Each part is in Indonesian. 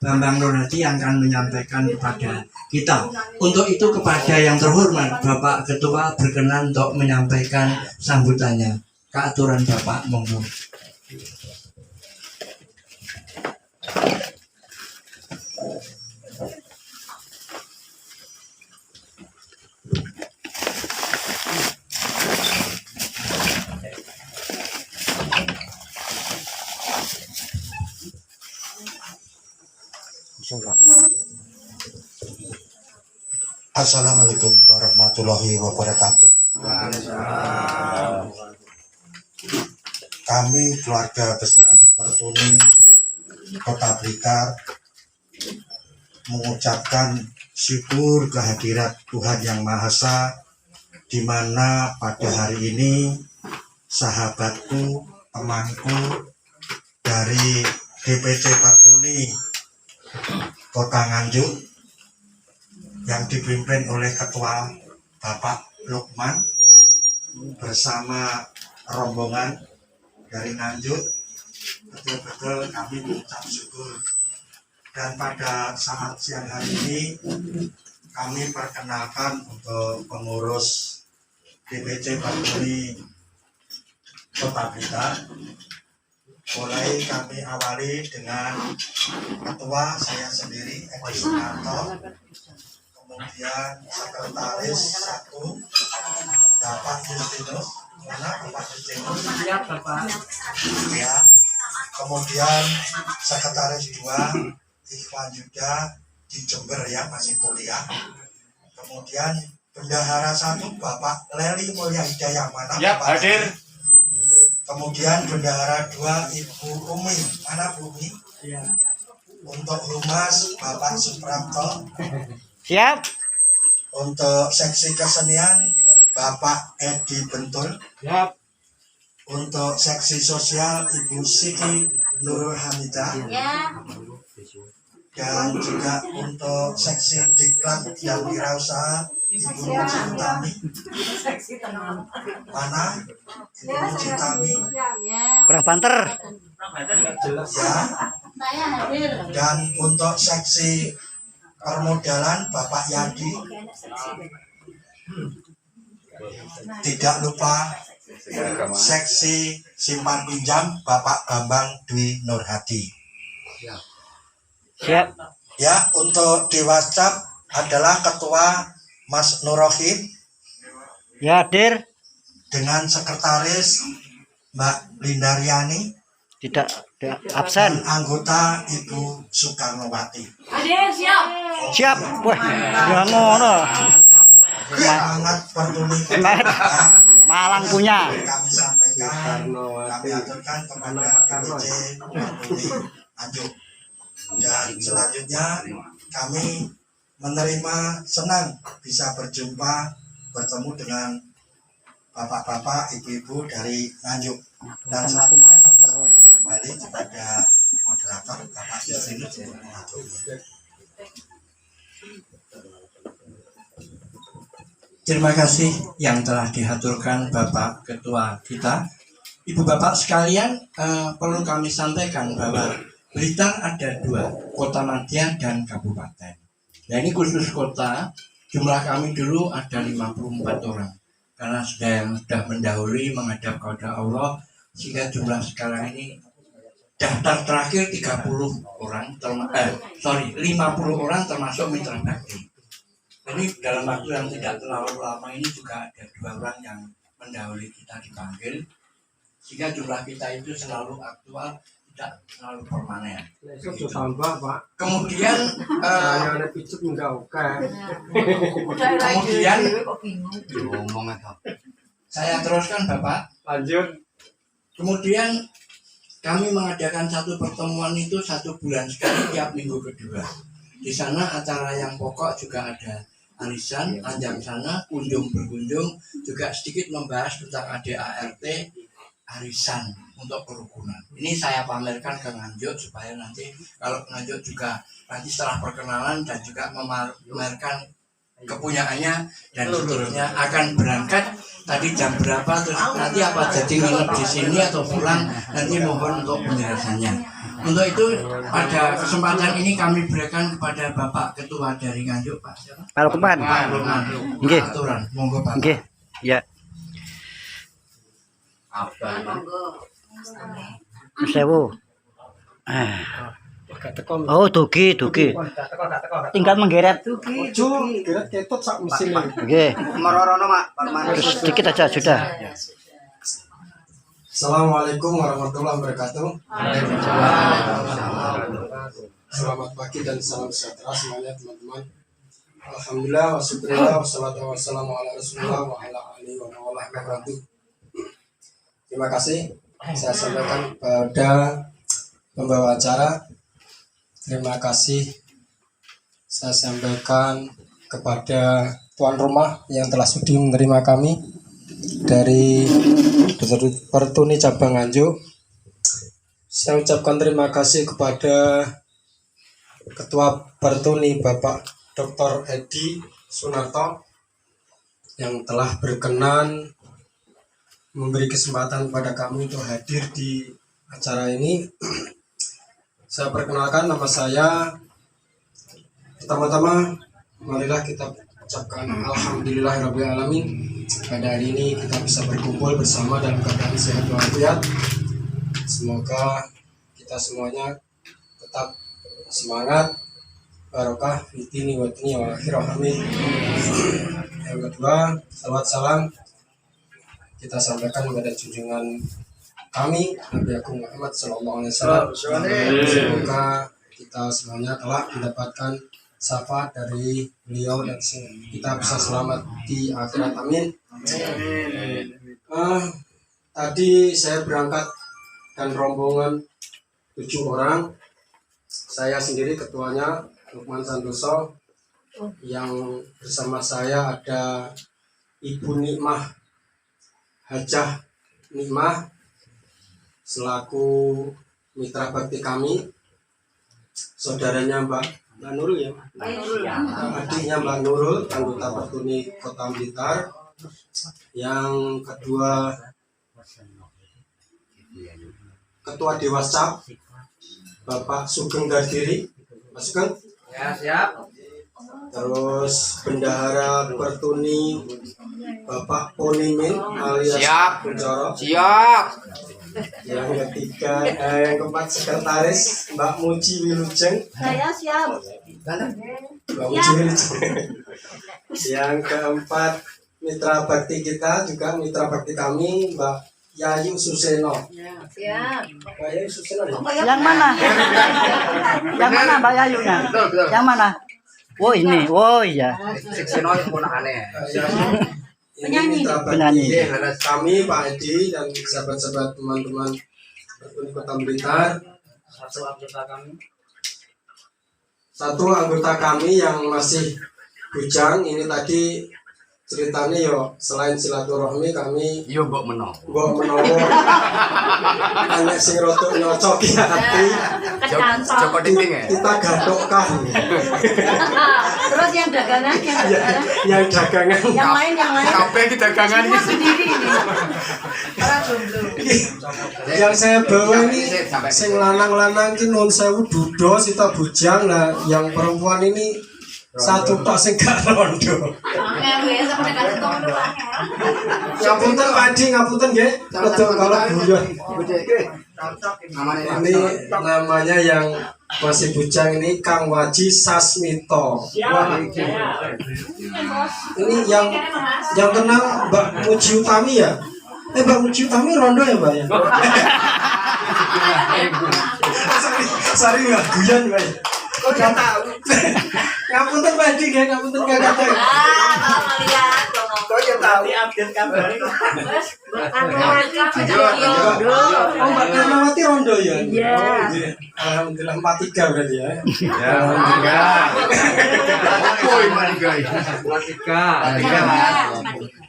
Bambang Nurhadi yang akan menyampaikan kepada kita. Untuk itu kepada yang terhormat Bapak Ketua berkenan untuk menyampaikan sambutannya. Keaturan Bapak, monggo. Assalamualaikum warahmatullahi wabarakatuh. Kami keluarga besar Pertuni Kota Blitar mengucapkan syukur kehadirat Tuhan Yang Maha Esa, di mana pada hari ini sahabatku, temanku dari DPC Pertuni Kota Nganjuk yang dipimpin oleh Ketua Bapak Lukman bersama rombongan dari Nganjuk, betul-betul kami mengucap syukur. Dan pada saat siang hari ini kami perkenalkan untuk pengurus DPC Pertuni Kota Blitar. Mulai kami awali dengan ketua saya sendiri, Edi Sunarto, kemudian sekretaris 1 Bapak Justinus, mana Bapak Justinus? Ya, Bapak. Ya. Kemudian sekretaris 2 Ikhwan Yuda di Jember ya, masih kuliah. Kemudian bendahara 1 Bapak Leli Mulya Hidayah, mana ya, Bapak hadir. Kemudian bendahara 2 Ibu Umi, mana Bu Umi? Ya. Untuk humas Bapak Suprapto. Siap. Untuk seksi kesenian Bapak Edi Bentul. Siap. Untuk seksi sosial Ibu Siti Nurul Hamidah. Ya. Dan juga untuk seksi diklat dan wirausaha Ibu Muji Utami. Mana Ibu Muji Utami? Kurang banter. Ya. Saya hadir. Dan untuk seksi permodalan Bapak Yadi. Tidak lupa seksi simpan pinjam Bapak Bambang Dwi Nurhadi. Siap. Ya, untuk di WhatsApp adalah Ketua Mas Nurohim Ya, hadir. dengan sekretaris Mbak Lindariani Tidak dan absen. anggota Ibu Soekarnowati. Hadir, siap. Siap. Wah, ya ngono. Semangat Pertuni Semangat. Malang punya. kami sampaikan, kami aturkan kepada DPC Pertuni Nganjuk. Dan selanjutnya kami menerima, senang bisa berjumpa, bertemu dengan bapak-bapak, ibu-ibu dari Nganjuk. Dan selanjutnya kembali kepada moderator Bapak Justinus untuk mengaturnya. Terima kasih yang telah diaturkan Bapak Ketua kita. Ibu Bapak sekalian, perlu kami sampaikan bahwa Blitar ada 2, Kota Madya dan Kabupaten. Nah, ini khusus kota, jumlah kami dulu ada 54 orang. Karena sudah mendahului menghadap kepada Allah, sehingga jumlah sekarang ini daftar terakhir 30 orang, 50 orang termasuk mitra bakti. Ini dalam waktu yang tidak terlalu lama ini juga ada 2 orang yang mendahului kita dipanggil, sehingga jumlah kita itu selalu aktual, tidak selalu permanen. Kemudian saya teruskan Bapak. Lanjut. Kemudian kami mengadakan satu pertemuan itu 1 bulan sekali tiap minggu kedua. Di sana acara yang pokok juga ada arisan, anjang sana, kunjung berkunjung, juga sedikit membahas tentang ADART, arisan untuk kerukunan. Ini saya pamerkan ke Nganjuk supaya nanti kalau Nganjuk juga nanti setelah perkenalan dan juga memamerkan kepunyaannya dan seterusnya akan berangkat tadi jam berapa, terus nanti apa jadi nginep di sini atau pulang, nanti mohon untuk penjelasannya. Untuk itu pada kesempatan ini kami berikan kepada Bapak Ketua dari Nganjuk, Pak. Siapa? Pak Lukman. Pak Lukman. Nggih. Aturan, monggo Pak. Nggih. Ya. Sewu. Oh, dugi. Tinggal menggeret. ketut sak mesin. Nggih. Terus sedikit aja sudah. Assalamualaikum warahmatullahi wabarakatuh. Selamat pagi dan salam sejahtera semuanya teman-teman. Alhamdulillah wasyukurillah wassalatu wassalamu ala rasulillah wa ala alihi wa wabarakatuh. Terima kasih saya sampaikan pada pembawa acara. Terima kasih saya sampaikan kepada tuan rumah yang telah sudi menerima kami dari Pertuni Cabang Nganjuk. Saya ucapkan terima kasih kepada Ketua Pertuni Bapak Dr. Edi Sunarto yang telah berkenan memberi kesempatan kepada kami untuk hadir di acara ini. Saya perkenalkan, nama saya. Pertama-tama marilah kita ucapkan alhamdulillahirrahmanirrahim. Pada hari ini kita bisa berkumpul bersama dalam keadaan sehat walafiat. Semoga kita semuanya tetap semangat, barokah fitini wa tini wa akhirah amin. Yang kedua, salawat salam kita sampaikan kepada junjungan kami Nabi Agung Muhammad Sallallahu Alaihi Wasallam. Semoga kita semuanya telah mendapatkan syafaat dari beliau dan kita bisa selamat di akhirat, amin. Tadi saya berangkat dan rombongan 7 orang. Saya sendiri ketuanya Lukman Santoso. Yang bersama saya ada Ibu Nikmah Hajah Nikmah selaku mitra bakti kami, saudaranya Mbak Nurul ya, adiknya Mbak Nurul, anggota Pertuni Kota Blitar. Yang kedua Ketua Dewas Cap Bapak Sugeng Dardiri, Pak Sugeng. Ya, siap. Terus Bendahara Pertuni Bapak Ponimin alias Siap. Kuncoro. Siap. Yang ketiga, yang keempat sekretaris Mbak Muji Wilujeng. Saya siap. Mbak Muji Wilujeng. Yang keempat mitra bakti kita juga mitra bakti kami Mbak Yayu Suseno. Siap. Mbak Yayu Suseno. Yang mana? Yang mana Mbak Yayunya? Yang mana? Oh ini. Oh iya. Seksino pun aneh. Ini mitra Penyanyi. bakti kami Pak Edi dan sahabat-sahabat teman-teman Pertuni Kota Blitar. Satu anggota kami yang masih bujang ini tadi ceritanya yo selain silaturahmi kami Yo mbok meno. mbok menawa anek sing rada nyocoki hati Kecantol. Joko Tingting ya. kita gadokkan Terus yang dagangan yang dagangan yang lain Kabeh iki dagangan iki. sendiri ini. Para jomblo. yang saya bawa ini sing lanang-lanang ki nun sewu dudo sita bujang. Nah yang perempuan ini satu tok sing gak rondo. Ngapunten Pak Adi, ngapunten nggih. Betul kalau guyon. Ini namanya yang masih bujang ini Kang Waji Sasmito. Ini yang kenal Mbak Muji Utami ya? Mbak Muji Utami rondo ya Mbak ya? Sorry nggak guyon Mbak. Kok nggak tahu? Ngapunten Pak Adi nggih, ngapunten nggak tahu. Kok nggak tahu? Update kabar. Oh Mbak Karnawati rondo ya? Iya. Alhamdulillah 43 berarti ya. Woi, Matika.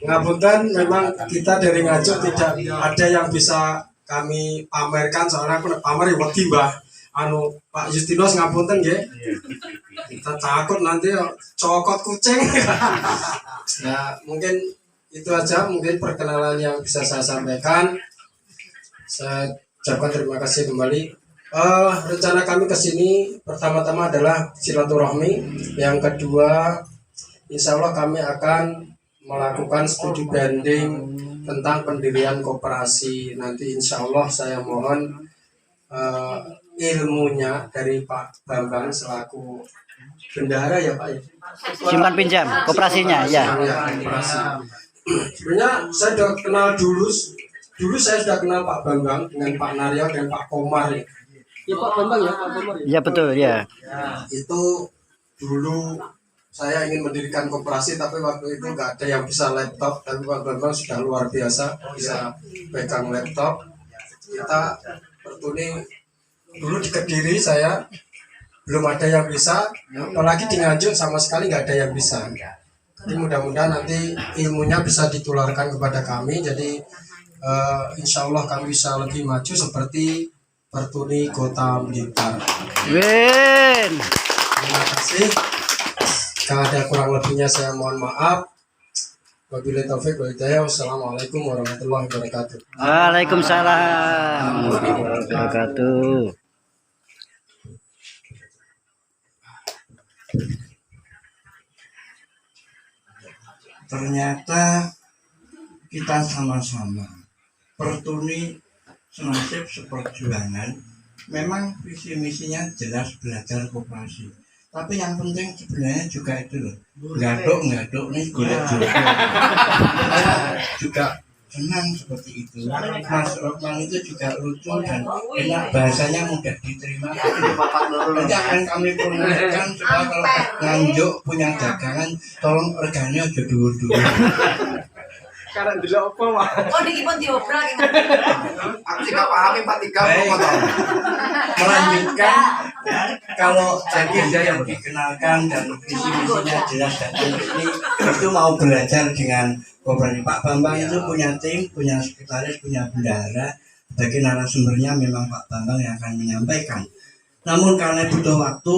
Ngapunten, memang kita dari Nganjuk tidak ada yang bisa kami pamerkan soalnya aku pamer ya wedi Mbah. Anu Pak Justinus ngapunten nggih. Kita takut nanti cokot kucing. Nah, mungkin itu aja mungkin perkenalan yang bisa saya sampaikan. Saya ucapkan terima kasih kembali. Rencana kami ke sini pertama-tama adalah silaturahmi. Yang kedua, insya Allah kami akan melakukan studi banding tentang pendirian koperasi. Nanti insya Allah saya mohon eh, ilmunya dari Pak Bambang selaku bendahara ya Pak ya. Simpan pinjam koperasinya ya. Koperasi. Sebenarnya saya sudah kenal dulu saya sudah kenal Pak Bambang dengan Pak Naryo dan Pak Komar ya. Ya Pak Bambang ya, Pak Komar ya. Ya betul ya. Itu dulu saya ingin mendirikan koperasi tapi waktu itu nggak ada yang bisa laptop, tapi Pak Bambang sudah luar biasa bisa pegang laptop. Kita bertuni dulu di Kediri saya belum ada yang bisa, apalagi di Nganjuk sama sekali nggak ada yang bisa. Jadi mudah-mudahan nanti ilmunya bisa ditularkan kepada kami, jadi insya Allah kami bisa lebih maju seperti Pertuni Kota Blitar. Win. Terima kasih. Kalau ada kurang lebihnya saya mohon maaf. Wabillahi taufiq wal hidayah. Wassalamualaikum warahmatullahi wabarakatuh. Waalaikumsalam warahmatullahi wabarakatuh. Ternyata kita sama-sama Pertuni senasib seperjuangan. Memang visi misinya jelas belajar koperasi. Tapi yang penting sebenarnya juga itu loh. Ngaduk nih golek jodoh. Saya juga senang seperti itu. Mas Rokman itu juga lucu dan enak, bahasanya mudah diterima. Nanti akan kami promosikan supaya kalau Nganjuk punya dagangan, tolong regane aja dhuwur-dhuwur. Karena dulu apa mah? Oh, dikipun diobrak. Aku sih gak paham 43 Baik. apa toh. Melanjutkan, kalau jadi yang dikenalkan dan visi misinya jelas dan ini itu mau belajar dengan koperasi. Pak Bambang itu punya tim, punya sekretaris, punya bendahara. Bagi narasumbernya memang Pak Bambang yang akan menyampaikan. Namun karena butuh waktu,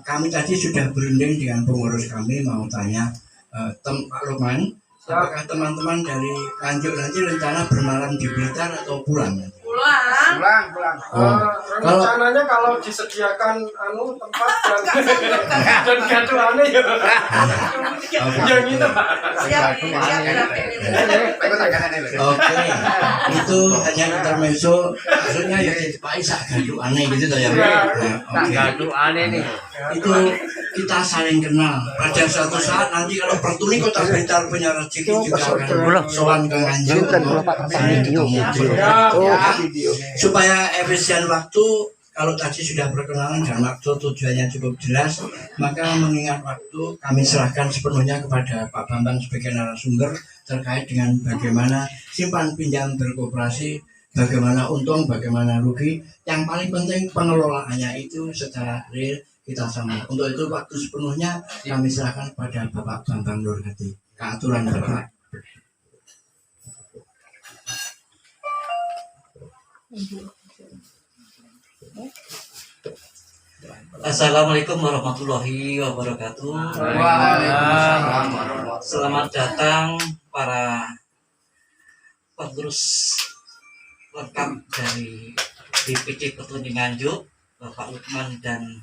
kami tadi sudah berunding dengan pengurus kami mau tanya Pak Lukman, apakah teman-teman dari Nganjuk nanti rencana bermalam di Blitar atau pulang? Pulang. Rencananya kalau disediakan tempat dan gaduhannya ya. Yang itu. Siap. Aku dagangan ini. Oke, itu hanya intermezzo, maksudnya ya Pak Isa gaduh aneh gitu toh ya. Nah, oke. aneh nih. Itu kita saling kenal. Pada suatu saat nanti kalau Pertuni Kota Blitar punya rezeki juga akan sowan ke Nganjuk saling ketemu. Supaya efisien waktu, kalau tadi sudah perkenalan dan waktu tujuannya cukup jelas, maka mengingat waktu kami serahkan sepenuhnya kepada Pak Bambang sebagai narasumber terkait dengan bagaimana simpan pinjam berkoperasi, bagaimana untung, bagaimana rugi. Yang paling penting pengelolaannya itu secara real kita sama. Untuk itu waktu sepenuhnya kami serahkan kepada Bapak Bambang Nurhadi. Keaturan Bapak. Assalamualaikum warahmatullahi wabarakatuh. Waalaikumsalam. Selamat datang para pengurus lengkap dari DPC Pertuni Nganjuk, Bapak Lukman dan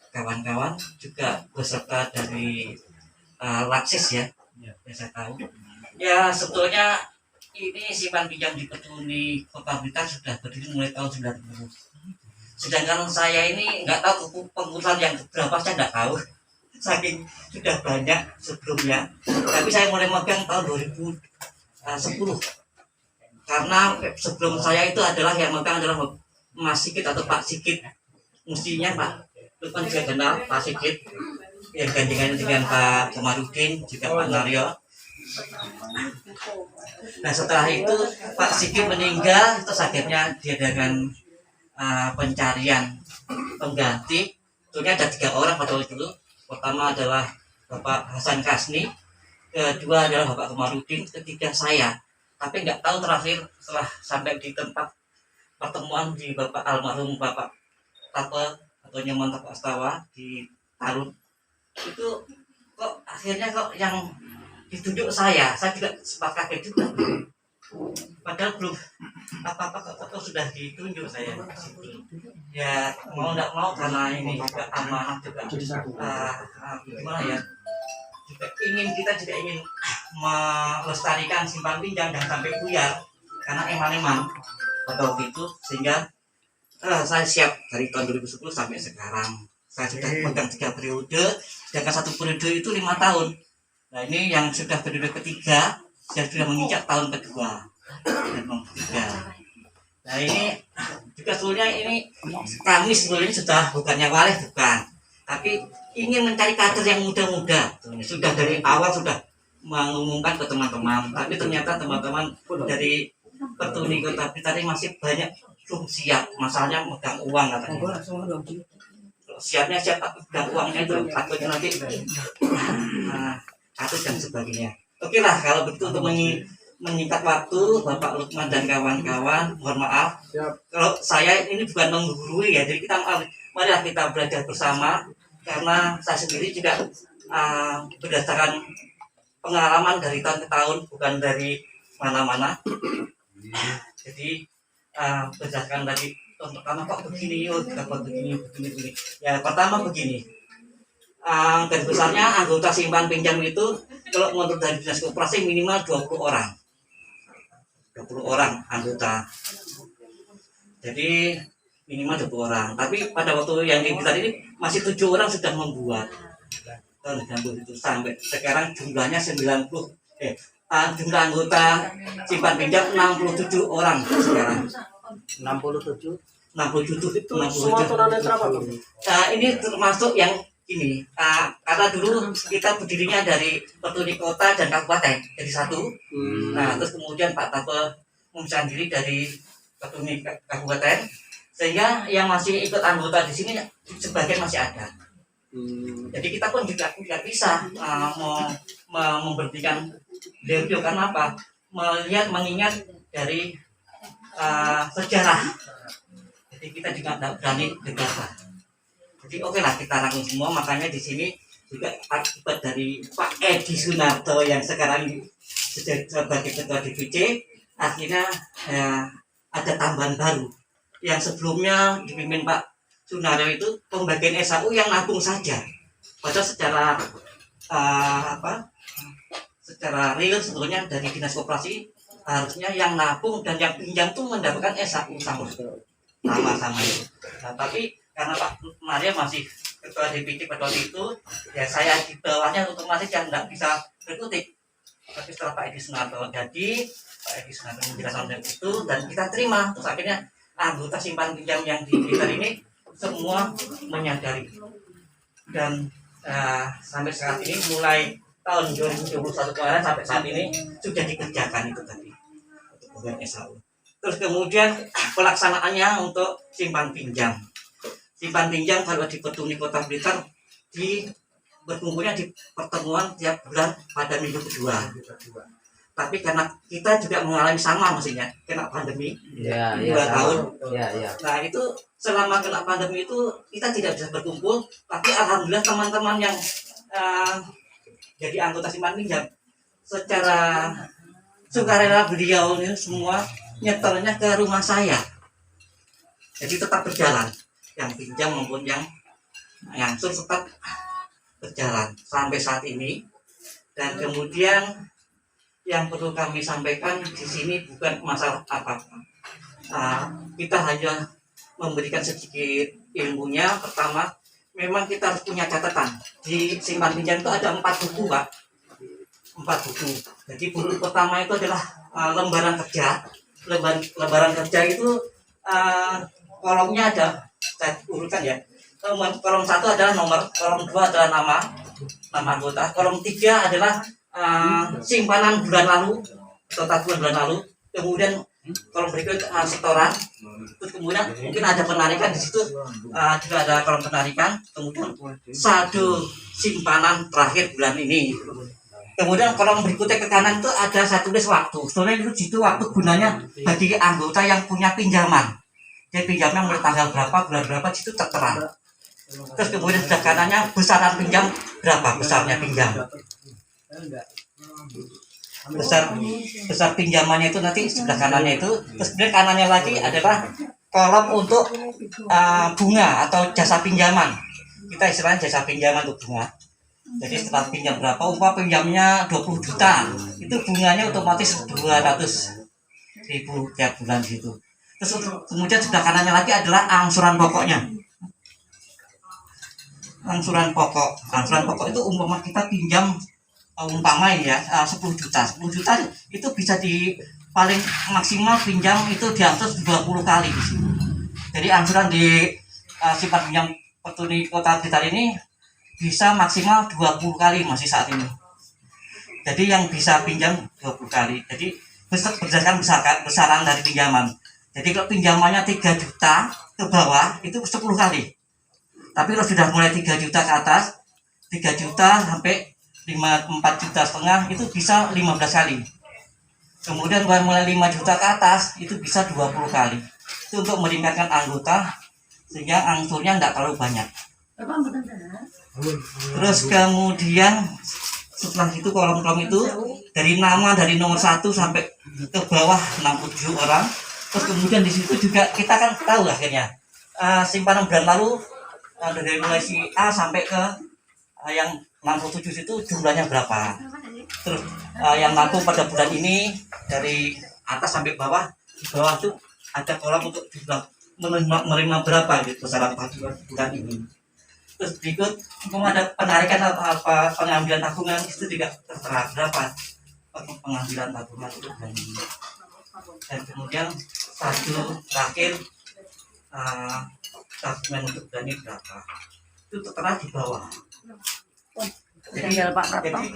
kawan-kawan, juga beserta dari Laksis ya, yang saya tahu. Ya sebetulnya ini simpan pinjam di Pertuni Kota Blitar sudah berdiri mulai tahun 90. Sedangkan saya ini nggak tahu pengurusan yang berapa, saya nggak tahu. Saking sudah banyak sebelumnya. Tapi saya mulai megang tahun 2010. Karena sebelum saya itu adalah yang megang adalah Mas Sigit atau Pak Sigit. Mestinya Pak Lukman juga kenal Pak Sigit. Yang gandengan dengan Pak Komarudin, juga Pak Naryo. Nah setelah itu Pak Sigit meninggal, terus akhirnya diadakan pencarian pengganti. Tentunya ada 3 orang pada waktu itu. Pertama adalah Bapak Hasan Kasni, kedua adalah Bapak Komarudin, ketiga saya. Tapi nggak tahu terakhir setelah sampai di tempat pertemuan di Bapak almarhum Bapak Tape atau Nyaman Tape Astawa di Tarun, itu kok akhirnya kok yang ditunjuk saya juga sempat kaget juga. padahal belum apa-apa sudah ditunjuk saya di situ. Ya mau nggak mau karena ini juga amanah juga gimana ya, kita juga ingin melestarikan simpan pinjam dan sampai buyar karena eman-eman pada waktu itu, sehingga saya siap dari tahun 2010 sampai sekarang. Saya sudah pegang 3 periode, sedangkan 1 periode itu 5 tahun. Nah ini yang sudah periode ketiga, saya sudah menginjak tahun kedua dan ketiga. Nah ini juga sebetulnya ini kami sebetulnya sudah bukannya waleh, bukan, tapi ingin mencari kader yang muda-muda. Sudah dari awal sudah mengumumkan ke teman-teman, tapi ternyata teman-teman dari Petuni Kota Blitar ini masih banyak belum siap. Masalahnya megang uang katanya. Siapnya siap tapi megang uangnya itu takutnya nanti kasus dan sebagainya. Oke lah kalau begitu, untuk menyingkat waktu Bapak Lukman dan kawan-kawan, mohon maaf kalau saya ini bukan menggurui ya, jadi marilah kita belajar bersama, karena saya sendiri juga berdasarkan pengalaman dari tahun ke tahun, bukan dari mana-mana. Jadi berdasarkan dari untuk pertama kok begini, begini. Ya pertama begini, garis besarnya anggota simpan pinjam itu kalau menurut dari dinas koperasi minimal 20 orang anggota. Jadi minimal 20 orang. Tapi pada waktu yang di Blitar ini masih 7 orang sudah membuat. Tahun 90 itu sampai sekarang jumlahnya 90. Jumlah anggota simpan pinjam 67 orang sekarang. 67 67 semua tunanetra Pak. Ini termasuk yang ini, karena dulu kita berdirinya dari Petuni Kota dan Kabupaten jadi satu. Nah terus kemudian Pak Tape memisahkan diri dari Petuni Kabupaten, sehingga yang masih ikut anggota di sini sebagian masih ada. Jadi kita pun juga tidak bisa memberhentikan beliau, karena apa? Mengingat dari sejarah. Jadi kita juga tidak berani gegabah. Jadi oke lah kita rangkum semua, makanya di sini juga akibat dari Pak Edi Sunarto yang sekarang sebagai ketua DPC, akhirnya ada tambahan baru. Yang sebelumnya dipimpin Pak Sunarto itu pembagian SAU yang nabung saja. Padahal secara real sebetulnya dari dinas koperasi harusnya yang nabung dan yang pinjam itu mendapatkan SAU sama-sama itu. Nah, tapi karena Pak Maria masih ketua DPC pada waktu itu, ya saya di bawahnya otomatis yang tidak bisa berkutik. Tapi setelah Pak Edi Sunarto jadi, Pak Edi Sunarto menjelaskan itu dan kita terima. Terus akhirnya anggota simpan pinjam yang di Blitar ini semua menyadari. Dan sampai saat ini, mulai tahun 2021 kemarin sampai saat ini sudah dikerjakan itu tadi untuk pembagian SAU. Terus kemudian pelaksanaannya untuk simpan pinjam. Simpan pinjam kalau di Petuni Kota Blitar berkumpulnya di pertemuan tiap bulan pada minggu kedua. Tapi karena kita juga mengalami sama mestinya kena pandemi 2 tahun. Nah itu selama kena pandemi itu kita tidak bisa berkumpul. Tapi alhamdulillah teman-teman yang jadi anggota simpan pinjam secara sukarela beliau ini semua nyetornya ke rumah saya. Jadi tetap berjalan. Yang pinjam maupun yang ngangsur tetap berjalan sampai saat ini. Dan kemudian yang perlu kami sampaikan di sini bukan masalah apa-apa. Kita hanya memberikan sedikit ilmunya. Pertama, memang kita harus punya catatan. Di simpan pinjam itu ada 4 buku, Pak. 4 buku. Jadi buku pertama itu adalah lembaran kerja. Lembaran kerja itu kolomnya ada, saya urutkan ya. Kolom 1 adalah nomor, kolom 2 adalah nama anggota, kolom 3 adalah simpanan bulan lalu, total bulan lalu. Kemudian kolom berikut setoran. Terus kemudian mungkin ada penarikan di situ, juga ada kolom penarikan. Kemudian saldo simpanan terakhir bulan ini. Kemudian kolom berikutnya ke kanan itu ada saya tulis waktu. Sebenarnya itu situ waktu gunanya bagi anggota yang punya pinjaman. Jadi pinjamnya mulai tanggal berapa, bulan berapa, situ tertera. Terus kemudian sebelah kanannya besaran pinjam berapa besarnya pinjam. besar pinjamannya itu nanti sebelah kanannya itu, terus kemudian kanannya lagi adalah kolom untuk bunga atau jasa pinjaman. Kita istilahnya jasa pinjaman untuk bunga. Jadi setelah pinjam berapa, pinjamnya 20 juta, itu bunganya otomatis 200.000 tiap bulan gitu. Terus kemudian sebelah kanannya lagi adalah angsuran pokoknya. Angsuran pokok itu umpama kita pinjam ya 10 juta itu bisa di paling maksimal pinjam itu diangsur 20 kali di sini. Jadi angsuran di simpan pinjam Petani Kota Blitar ini bisa maksimal 20 kali masih saat ini. Jadi yang bisa pinjam 20 kali. Jadi berdasarkan besaran dari pinjaman. Jadi kalau pinjamannya 3 juta ke bawah itu 10 kali. Tapi kalau sudah mulai 3 juta ke atas, 3 juta sampai 4 juta setengah itu bisa 15 kali. Kemudian mulai 5 juta ke atas itu bisa 20 kali. Itu untuk meningkatkan anggota sehingga angsurnya tidak terlalu banyak. Terus kemudian setelah itu kolom-kolom itu dari nama dari nomor 1 sampai ke bawah 67 orang. Terus kemudian di situ juga kita kan tahu akhirnya simpanan bulan lalu dari mulai si A sampai ke yang 67 itu jumlahnya berapa. Terus yang mampu pada bulan ini dari atas sampai bawah, di bawah itu ada kolom untuk jumlah menerima berapa gitu besaran bulan ini. Terus berikut ada penarikan apa pengambilan tabungan itu juga tertera berapa pengambilan tabungan itu bulan ini. Dan kemudian satu terakhir tabungan untuk bulan ini berapa itu tertera di bawah. Jadi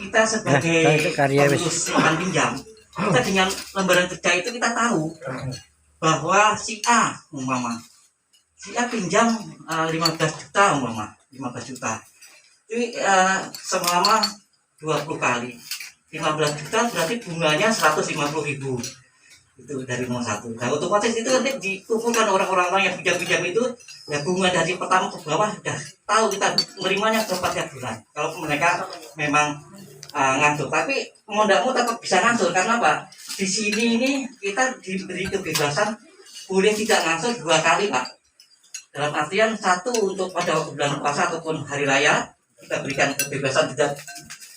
kita sebagai pengurus simpan pinjam, kita dengan lembaran kerja itu kita tahu bahwa si A pinjam 15 juta 15 juta. Jadi selama 20 kali 15 juta berarti bunganya 150.000 itu dari nomor 1. Nah otomatis itu nanti dikumpulkan orang-orang yang pinjam itu ya bunga dari pertama ke bawah udah tahu kita menerimanya berapa tiap bulan. Kalau mereka memang ngantuk, tapi mau tidak mau tetap bisa ngantuk karena apa? Di sini ini kita diberi kebebasan boleh tidak ngantuk 2 kali Pak. Dalam artian 1 untuk pada bulan puasa ataupun hari raya kita berikan kebebasan tidak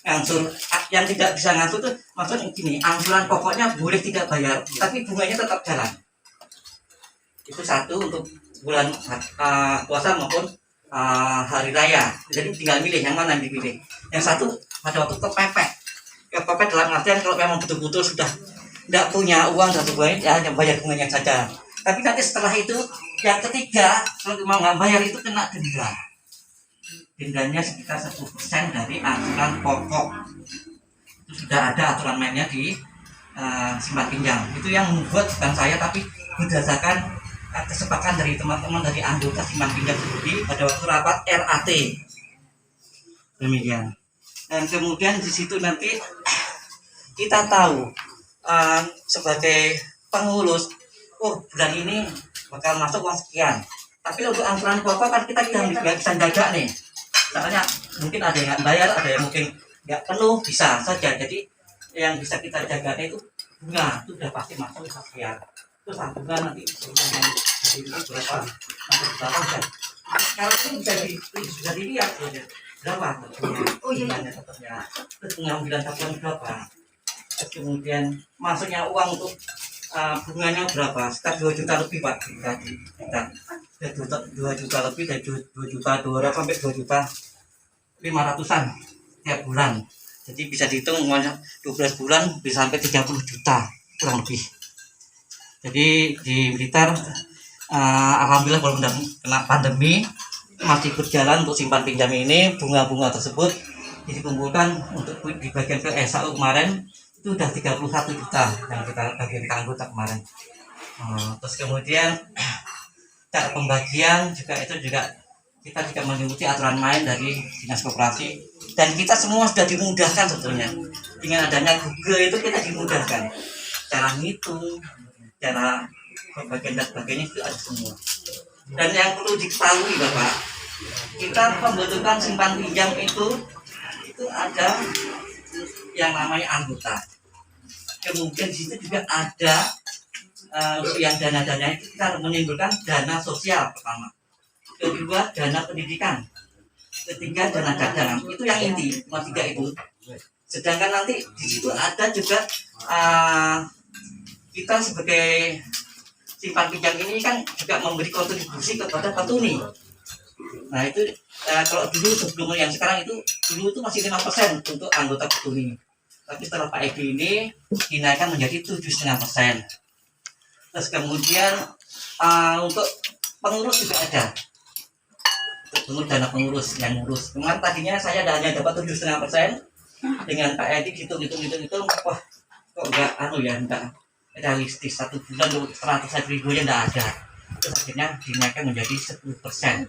ngangsur. Yang tidak bisa ngangsur itu maksudnya gini, angsuran pokoknya boleh tidak bayar tapi bunganya tetap jalan. Itu 1 untuk bulan puasa maupun hari raya. Jadi tinggal milih yang mana yang dipilih. Yang 1 pada waktu kepepet dalam artian kalau memang betul-betul sudah tidak punya uang 1 bulan ya hanya bayar bunganya saja. Tapi nanti setelah itu yang ketiga kalau mau nggak bayar itu kena denda. Dendanya sekitar 10% dari angsuran pokok. Itu sudah ada aturan mainnya di simpan pinjam. Itu yang membuat bukan saya tapi berdasarkan kesepakatan dari teman-teman dari anggota simpan pinjam sendiri pada waktu rapat RAT. Demikian. Dan kemudian di situ nanti kita tahu sebagai pengurus, oh bulan ini bakal masuk uang sekian. Tapi untuk angsuran pokok kan kita nggak bisa jaga nih. Soalnya mungkin ada yang nggak bayar, ada yang mungkin nggak penuh, bisa saja. Jadi yang bisa kita jaga itu bunga, itu udah pasti masuk sekian. Terus tabungan nanti dari ini berapa, nanti berapa bisa. Kalau ini bisa dilihat berapa bunganya tetapnya. Terus pengambilan tabungan berapa. Terus kemudian masuknya uang untuk bunganya berapa? Sekitar 2 juta lebih Pak. Kita 2 juta lebih dari 2 juta 200 sampai 2 juta 500-an tiap bulan. Jadi bisa dihitung 12 bulan bisa sampai 30 juta kurang lebih. Jadi di Blitar alhamdulillah belum kena pandemi, masih berjalan untuk simpan pinjam ini. Bunga-bunga tersebut dikumpulkan untuk dibagikan ke SAU kemarin itu udah 31 juta yang kita bagikan ke anggota kemarin. Terus kemudian cara pembagian juga kita juga mengikuti aturan main dari Dinas Koperasi dan kita semua sudah dimudahkan sebetulnya dengan adanya Google itu kita dimudahkan cara ngitung, cara pembagian dan sebagainya itu ada semua. Dan yang perlu diketahui Bapak, kita pembentukan simpan pinjam itu ada yang namanya anggota. Kemudian di situ juga ada untuk yang dana-dana itu kita menimbulkan dana sosial pertama, kedua dana pendidikan, ketiga dana cadangan. Itu yang inti, cuma 3 itu. Sedangkan nanti di situ ada juga kita sebagai simpan pinjam ini kan juga memberi kontribusi kepada petuni. Nah itu kalau dulu sebelum yang sekarang itu dulu itu masih 5% untuk anggota petuni. Tapi setelah Pak Edi ini dinaikkan menjadi 7,5%. Terus kemudian untuk pengurus juga ada. Untuk dana pengurus yang ngurus. Kemarin tadinya saya hanya dapat 7,5%. Dengan Pak Edi hitung, wah kok enggak realistis, 1 bulan 100.000 ya enggak ada. Terus akhirnya dinaikkan menjadi 10%.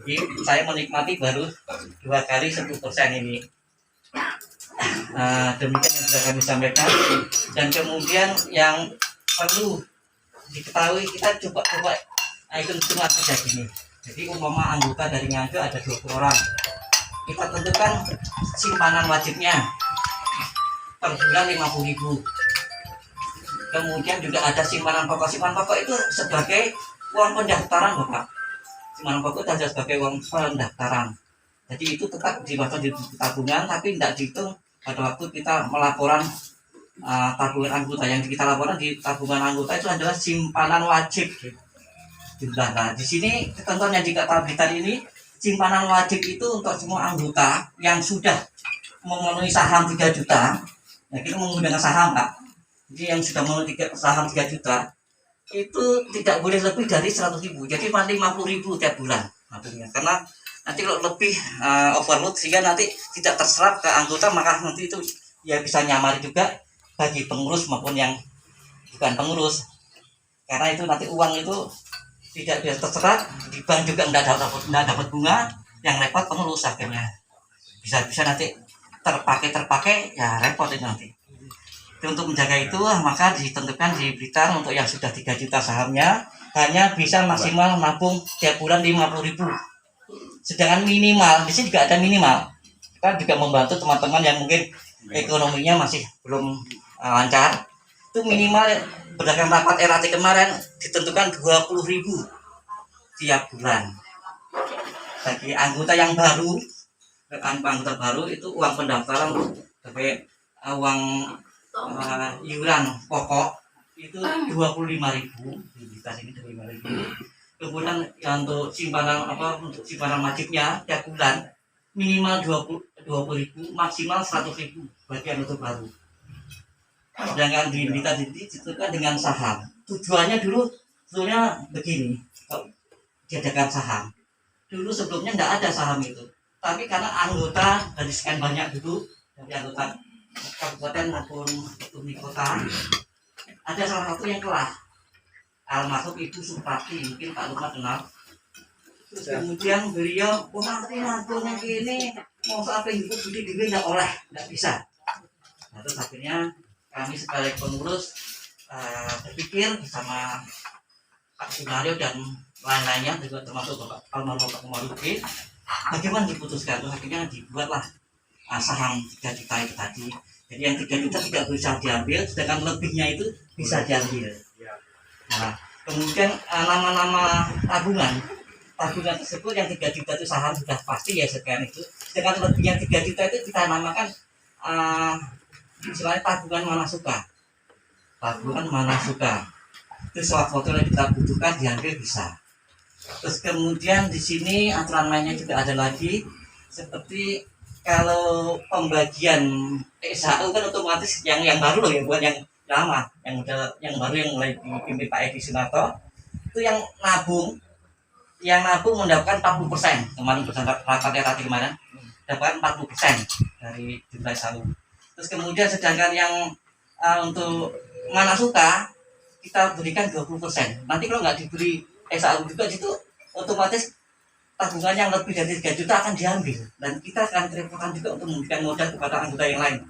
Jadi saya menikmati baru 2 kali 10% ini. Demikian yang sudah kami sampaikan. Dan kemudian yang perlu diketahui, kita coba hitung saja gini. Jadi umpama anggota dari Nganjuk ada 20 orang, kita tentukan simpanan wajibnya per bulan 50.000. Kemudian juga ada simpanan pokok. Simpanan pokok itu sebagai uang pendaftaran, Bapak. Simpanan pokok itu sebagai uang pendaftaran. Jadi itu tetap dimasukkan di tabungan, tapi tidak dihitung pada waktu kita melaporan tabungan anggota. Yang kita laporan di tabungan anggota itu adalah simpanan wajib. Nah, di sini ketentuannya jika Blitar ini simpanan wajib itu untuk semua anggota yang sudah memenuhi saham 3 juta. Nah, kita menggunakan saham, Pak. Jadi yang sudah memenuhi saham 3 juta itu tidak boleh lebih dari 100.000. Jadi 50.000 tiap bulan. Karena nanti kalau lebih overload sehingga nanti tidak terserap ke anggota, maka nanti itu ya bisa nyamar juga bagi pengurus maupun yang bukan pengurus. Karena itu nanti uang itu tidak bisa terserap di bank, juga tidak dapat bunga, yang repot pengurus akhirnya. Bisa nanti terpakai ya repot itu nanti. Untuk menjaga itu maka ditentukan di Blitar untuk yang sudah 3 juta sahamnya hanya bisa maksimal nabung tiap bulan 50.000. Sedangkan minimal, di sini juga ada minimal. Kita juga membantu teman-teman yang mungkin ekonominya masih belum lancar. Itu minimal berdasarkan rapat RAT kemarin ditentukan 20.000 tiap bulan. Bagi anggota yang baru, itu uang pendaftaran sebagai uang iuran pokok itu 25.000 di tas ini 25.000. Kemudian untuk simpanan wajibnya tiap bulan minimal 20.000, maksimal 100.000 bagi anggota baru. Sedangkan di Blitar ditentukan dengan saham. Tujuannya dulu sebetulnya begini, diadakan saham. Dulu sebelumnya tidak ada saham itu, tapi karena anggota dari sekian banyak dulu, dari anggota kabupaten maupun petuni kota, ada salah satu yang kelah, almarhum Ibu Supati, mungkin Pak Lukman kenal. Terus kemudian beliau, nanti nabungnya gini, mau sampai hidup budi diri tidak oleh, tidak bisa. Nah, terus akhirnya kami sebagai pengurus berpikir bersama Pak Sunario dan lain-lainnya, juga termasuk Bapak almarhum Pak Komarudin, bagaimana diputuskan. Terus akhirnya dibuatlah saham 3 juta itu tadi. Jadi yang 3 juta tidak bisa diambil, sedangkan lebihnya itu bisa diambil. Nah, kemudian nama-nama tabungan tersebut yang 3 juta itu saham sudah pasti ya sekian itu. Sedangkan lebih yang 3 juta itu kita namakan istilahnya tabungan mana suka. Tabungan mana suka. Itu sewaktu-waktu yang kita butuhkan diambil bisa. Terus kemudian di sini aturan mainnya juga ada lagi, seperti kalau pembagian SHU kan otomatis yang baru loh ya, bukan yang lama, yang baru yang mulai dipimpin Pak Edi Sunarto, itu yang nabung mendapatkan 40%. Kemarin bersama rapat RAT kemarin dapatkan 40% dari jumlah SHU. Terus kemudian sedangkan yang untuk mana suka kita berikan 20%. Nanti kalau nggak diberi SHU juga itu otomatis tabungan yang lebih dari 3 juta akan diambil, dan kita akan kerepotan juga untuk memberikan modal kepada anggota yang lain.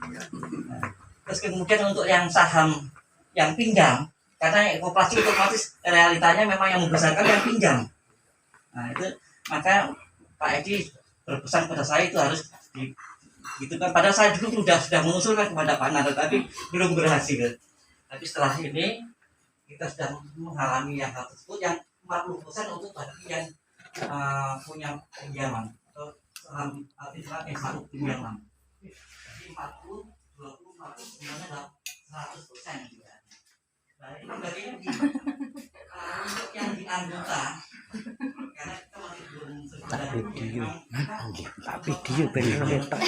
Nah, terus kemudian untuk yang saham yang pinjam, karena koperasi otomatis realitanya memang yang membesarkan yang pinjam. Nah itu maka Pak Edi berpesan pada saya itu harus gitu kan. Padahal saya dulu sudah mengusulkan kepada Pak Nado tapi belum berhasil. Tapi setelah ini kita sudah mengalami yang hal tersebut yang 40% untuk bagi yang punya pinjaman atau saham yang satu pinjaman. Jadi 40, 20, 40 semuanya 100% juga. Nah ini bagian untuk yang di anggota karena kita masih belum Tak video, tak video bener tak.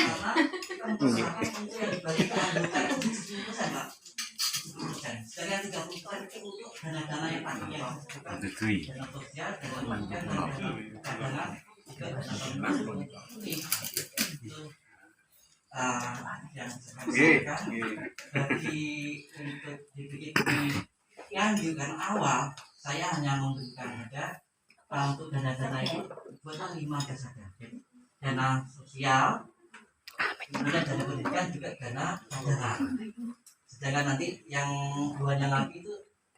Sedangkan 30% itu untuk dana-dana yang tadinya dana sosial, dana pendidikan, dana cadangan, juga dana pendidikan itu yang saya sampaikan bagi untuk DPD yang juga awal saya hanya memberikan ada untuk dana-dana itu buatlah 5 saja, dana sosial, kemudian dana pendidikan juga dana cadangan. Sedangkan nanti yang duanya lagi itu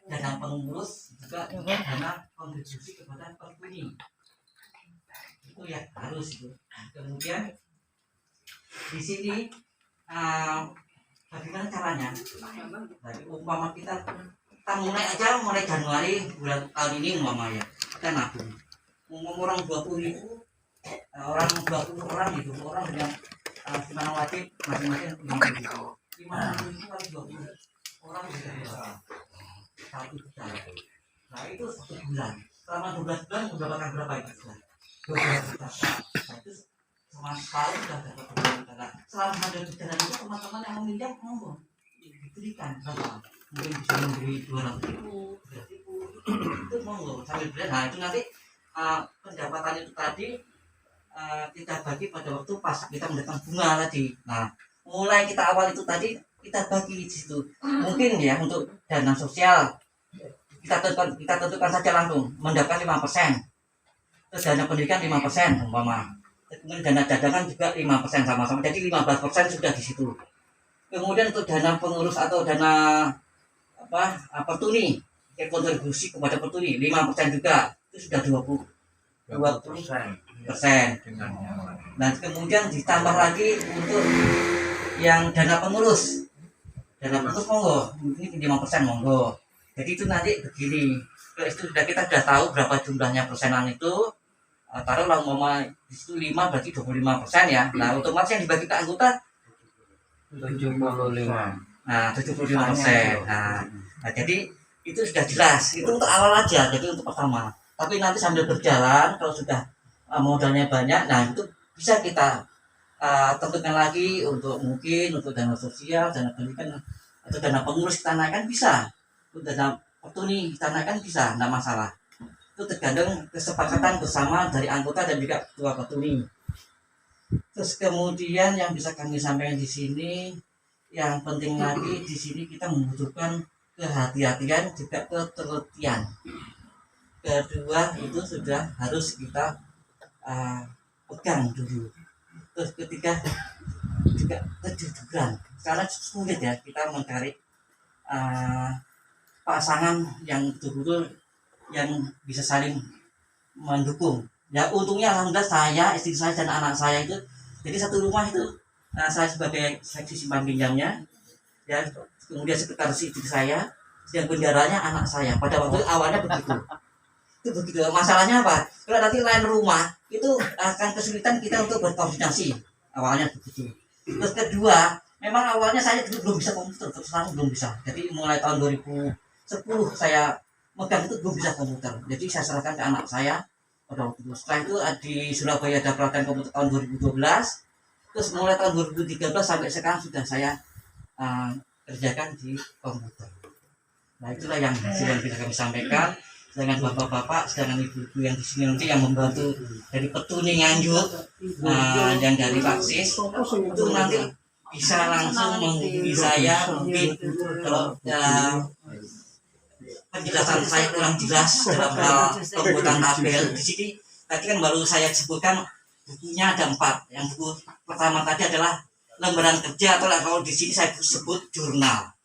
dana pengurus juga dana kontribusi kepada pertuni itu ya harus itu. Kemudian di sini bagaimana caranya? Jadi umpama kita mulai Januari bulan tahun ini umpama ya kita nabung orang 20.000 orang 20 orang itu orang dengan gimana wajib masing-masing 50.000 kali 20 orang bisa berapa 1 juta. Nah itu 1 bulan selama 12 bulan mendapatkan berapa itu? 12 juta. Nah itu selama setahun sudah dapat 12 juta. Selama ada juta itu teman-teman yang meminjam ngomong diberikan berapa? Mungkin bisa memberi 200.000, 300.000 itu monggo sambil beli. Nah itu nanti pendapatan itu tadi kita bagi pada waktu pas kita mendatang bunga tadi. Nah mulai kita awal itu tadi kita bagi di situ. Mungkin ya untuk dana sosial kita tentukan saja langsung mendapat 5%. Terus dana pendidikan 5% umpama. Kemudian dana cadangan juga 5% sama-sama. Jadi 15% sudah di situ. Kemudian untuk dana pengurus atau dana pertuni, kontribusi kepada pertuni 5% juga itu sudah 20%. Dan kemudian ditambah lagi untuk yang dana pengurus monggo ini 5% monggo. Jadi itu nanti begini, itu kita sudah tahu berapa jumlahnya persenan itu, taruhlah umpama di situ 5 berarti 25% ya. Nah otomatis yang dibagi ke anggota 75. Nah 75%. Nah jadi itu sudah jelas, itu untuk awal aja, jadi untuk pertama. Tapi nanti sambil berjalan kalau sudah modalnya banyak, nah itu bisa kita tentukan lagi untuk mungkin untuk dana sosial, dana pendidikan atau dana pengurus kita naikkan bisa, untuk dana pertuni kita naikkan bisa, tidak masalah. Itu tergantung kesepakatan bersama dari anggota dan juga ketua pertuni. Terus kemudian yang bisa kami sampaikan di sini, yang penting lagi di sini kita membutuhkan kehati-hatian juga ketelitian. Kedua itu sudah harus kita pegang dulu. Terus ketiga juga kejujuran. Karena sulit ya kita mencari pasangan yang betul-betul yang bisa saling mendukung. Ya untungnya alhamdulillah saya, istri saya dan anak saya itu jadi satu rumah itu. Saya sebagai seksi simpan pinjamnya, ya kemudian sekretaris istri saya, yang bendaranya anak saya. Pada waktu awalnya begitu. Itu begitu. Masalahnya apa? Kalau nanti lain rumah itu akan kesulitan kita untuk berkoordinasi. Awalnya begitu. Terus kedua, memang awalnya saya belum bisa komputer, terus terang belum bisa. Jadi mulai tahun 2010 saya megang itu belum bisa komputer. Jadi saya serahkan ke anak saya pada waktu itu. Setelah itu di Surabaya ada pelatihan komputer tahun 2012. Terus mulai tahun 2013 sampai sekarang sudah saya kerjakan di komputer. Nah itulah yang hasil yang bisa kami sampaikan. Sedangkan bapak-bapak, sedangkan ibu-ibu yang di sini nanti yang membantu dari petuni Nganjuk, yang dari Paksis, itu nanti bisa langsung menghubungi saya. Mungkin kalau penjelasan saya kurang jelas dalam hal pembuatan tabel di sini. Tadi kan baru saya sebutkan bukunya ada 4. Yang buku pertama tadi adalah lembaran kerja atau kalau di sini saya sebut jurnal.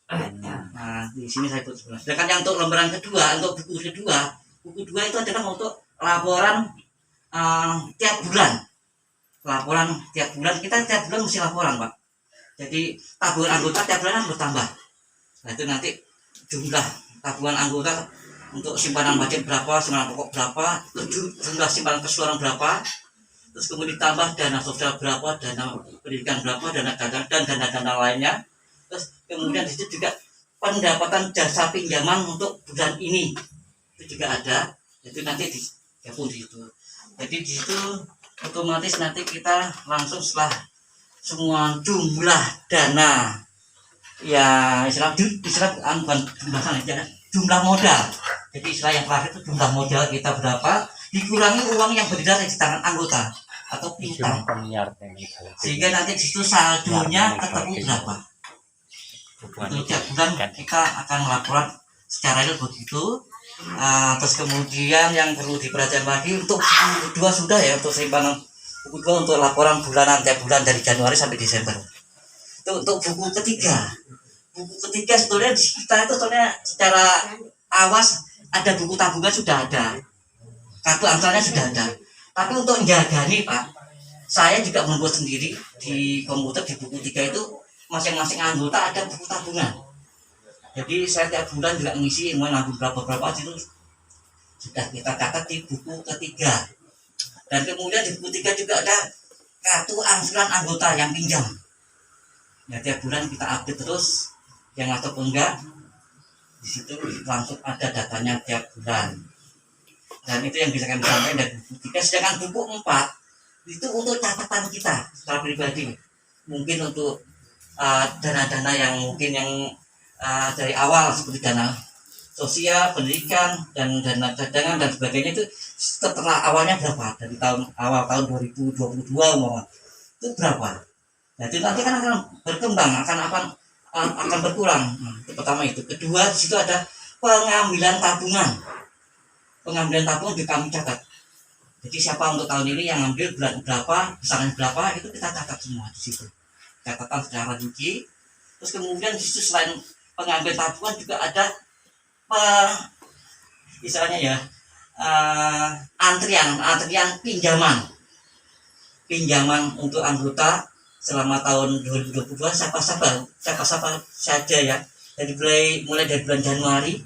Nah di sini saya sebut jurnal. Sedangkan yang untuk lembaran kedua, untuk buku kedua itu adalah untuk laporan tiap bulan. laporan tiap bulan. Kita tiap bulan mesti laporan, Pak. Jadi tabungan anggota tiap bulan harus bertambah. Nah itu nanti jumlah tabungan anggota untuk simpanan budget berapa, simpanan pokok berapa, jumlah simpanan keseluruhan berapa, terus kemudian ditambah dana sosial berapa, dana pendidikan berapa, dana dagang dan dana-dana lainnya. Terus kemudian di situ juga pendapatan jasa pinjaman untuk bulan ini itu juga ada. Itu nanti digabung di situ. Jadi di situ otomatis nanti kita langsung setelah semua jumlah dana ya istilah bukan jumlah modal. Jadi istilah yang terakhir itu jumlah modal kita berapa dikurangi uang yang beredar di tangan anggota atau piutang, sehingga nanti di situ saldonya ketemu berapa. Untuk tiap bulan kita akan laporan secara real begitu. Terus kemudian yang perlu diperhatikan lagi untuk buku kedua sudah ya, untuk simpanan buku kedua untuk laporan bulanan tiap bulan dari Januari sampai Desember. Itu untuk buku ketiga. Buku ketiga sebetulnya di kita itu sebetulnya secara awas ada buku tabungan sudah ada, kartu angsurannya sudah ada. Tapi untuk menjaga nih Pak, saya juga membuat sendiri di komputer di buku 3 itu masing-masing anggota ada buku tabungan. Jadi saya tiap bulan juga ngisi mau nabung berapa itu sudah kita catat di buku ketiga. Dan kemudian di buku 3 juga ada kartu angsuran anggota yang pinjam. Ya tiap bulan kita update terus yang atau enggak. Di situ langsung ada datanya tiap bulan. Dan itu yang bisa kami sampaikan dari buku 3. Sedangkan buku 4 itu untuk catatan kita secara pribadi. Mungkin untuk dana-dana yang mungkin yang dari awal seperti dana sosial, pendidikan, dan dana cadangan dan sebagainya itu setelah awalnya berapa dari awal tahun 2022 umpama itu berapa. Nah itu nanti kan akan berkembang, akan berkurang. Itu pertama itu. Kedua di situ ada pengambilan tabungan. Pengambilan tabungan juga kami catat. Jadi siapa untuk tahun ini yang ambil bulan berapa, besaran berapa itu kita catat semua di situ. Catatan secara rinci. Terus kemudian di situ selain pengambil tabungan juga ada misalnya ya antrian pinjaman untuk anggota selama tahun 2022 siapa saja ya, dari mulai dari bulan Januari,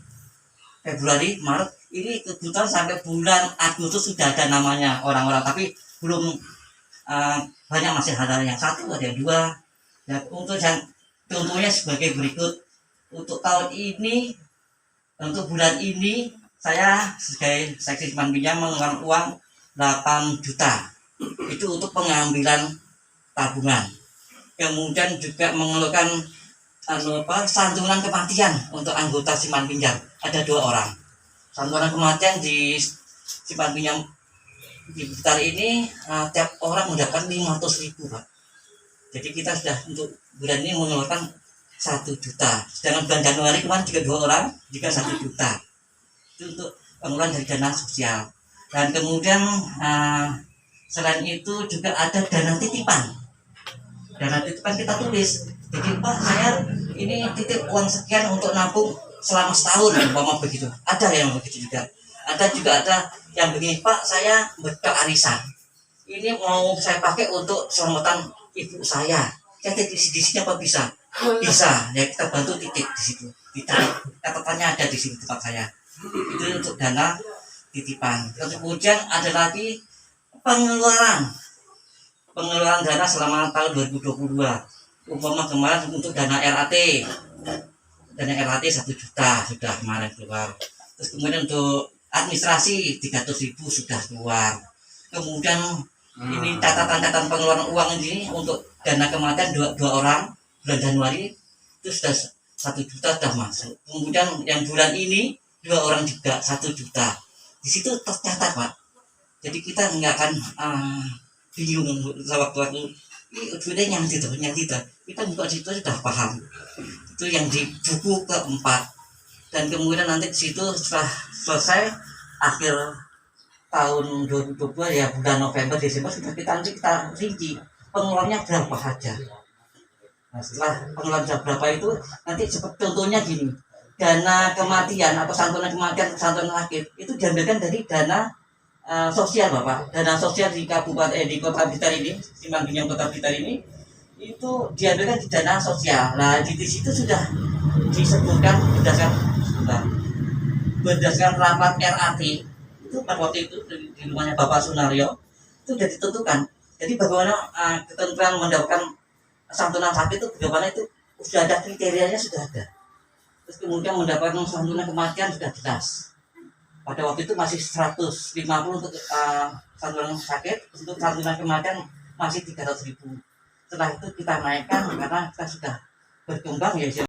Februari, Maret ini kebetulan sampai bulan Agustus sudah ada namanya orang-orang, tapi belum banyak, masih ada yang 1, ada yang 2. Dan untuk yang contohnya sebagai berikut. Untuk tahun ini, untuk bulan ini saya sebagai seksi simpan pinjam mengeluarkan uang 8 juta. Itu untuk pengambilan tabungan. Kemudian juga mengeluarkan santunan kematian untuk anggota simpan pinjam. Ada 2 orang. Santunan kematian di simpan pinjam di Blitar ini tiap orang mendapatkan 500.000 Pak. Jadi kita sudah untuk bulan ini mengeluarkan 1 juta. Sedangkan bulan Januari kemarin juga 2 orang juga 1 juta. Itu untuk pengeluaran dari dana sosial. Dan kemudian selain itu juga ada dana titipan. Dana titipan kita tulis. Jadi Pak saya ini titip uang sekian untuk nabung selama setahun, umpama begitu. Ada yang begitu juga. Ada yang begini, Pak saya berkearisan. Ini mau saya pakai untuk selamatan ibu saya. Saya titip di sini apa bisa? Bisa, ya kita bantu titip di situ. Catatannya ada di sini tempat saya. Itu untuk dana titipan. Kemudian ada lagi pengeluaran dana selama tahun 2022. Umpama kemarin untuk dana RAT. Dana RAT 1 juta sudah kemarin keluar. Terus kemudian untuk administrasi 300.000 sudah keluar. Kemudian ini catatan pengeluaran uang ini untuk dana kematian 2 orang bulan Januari itu sudah 1 juta sudah masuk. Kemudian yang bulan ini 2 orang juga 1 juta. Di situ tercatat Pak. Jadi kita nggak akan bingung waktu ini duitnya yang gitu. Kita buka situ sudah paham. Itu yang di buku keempat. Dan kemudian nanti di situ setelah selesai akhir tahun 2022 ya bulan November Desember sudah kita rinci pengeluarannya berapa saja. Nah, setelah pengeluaran berapa itu nanti seperti contohnya gini, dana kematian atau santunan kematian, santunan akhir itu diambilkan dari dana sosial Bapak, dana sosial di kabupaten di kota Blitar ini, Simpang Giniang kota Blitar ini itu diambilkan di dana sosial. Nah di situ sudah disebutkan berdasarkan rapat RAT itu pada waktu itu di rumahnya Bapak Sunario itu sudah ditentukan. Jadi bagaimana ketentuan mendapatkan santunan sakit itu bagaimana itu sudah ada kriterianya, sudah ada. Terus kemudian mendapatkan santunan kematian sudah jelas. Pada waktu itu masih 150 untuk santunan sakit, untuk santunan kematian masih 300.000. Setelah itu kita naikkan karena kita sudah berkembang ya.